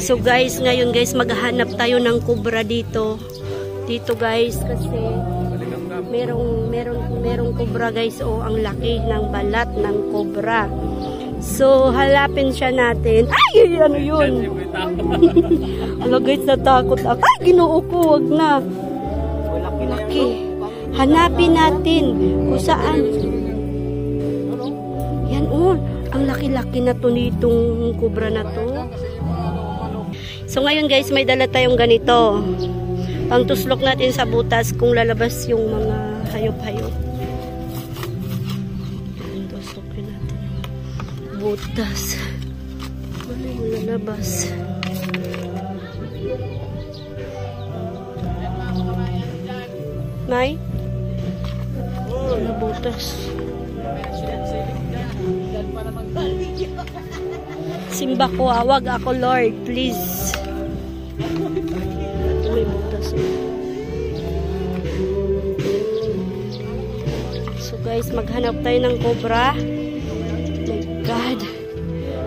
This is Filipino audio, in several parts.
So guys, ngayon guys, maghahanap tayo ng cobra dito. Dito guys, kasi merong cobra guys. Oh, ang laki ng balat ng cobra. So, halapin siya natin. Ay, ano yun? Ala guys, natakot ako. Ay, ginoo ko, wag na. Laki. Hanapin natin kung saan. Yan, oh. Ang laki-laki na to nitong cobra na to. So, ngayon guys, may dala tayong ganito. Pang tuslok natin sa butas kung lalabas yung mga hayop-hayop. Tuslokin natin yung butas. Ano yung lalabas? May? Ano butas? Simba ko, wag ako Lord, please. May butas. So guys, maghanap tayo ng cobra. Oh my God.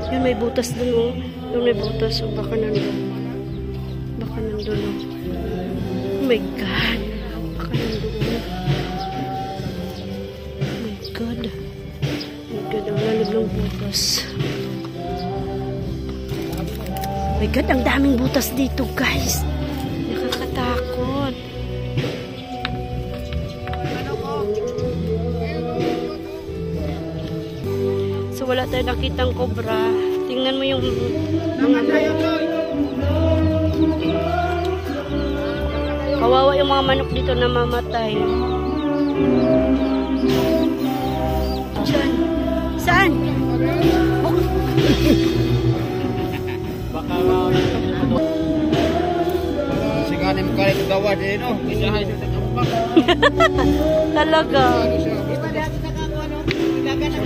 Yun, may butas dun, oh. Yun, may butas. So, baka nandun. Baka nandun, oh. Oh my God. Baka nandun. Oh my God. Oh my God, ang lalim ng butas. Oh my God, ang daming butas dito, guys. Nakakatakot. So, wala tayo nakitang cobra. Tingnan mo yung mga kawawa yung mga manok dito na mamatay. Diyan. Saan? Siganin mo ka rin gawa din, no? Talaga.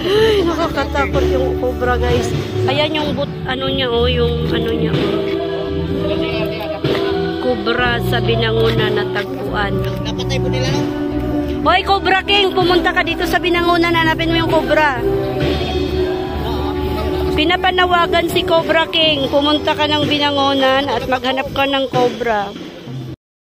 Ay, nakakatakot yung cobra, guys. Ayan yung ano niya, oh, yung ano niya, oh. Cobra sa Binangonan na tagpuan. Napatay mo nila, no? Hoy, Cobra King, pumunta ka dito sa Binangonan, hanapin mo yung cobra. Pinapanawagan si Cobra King, pumunta ka ng Binangonan at maghanap ka ng cobra.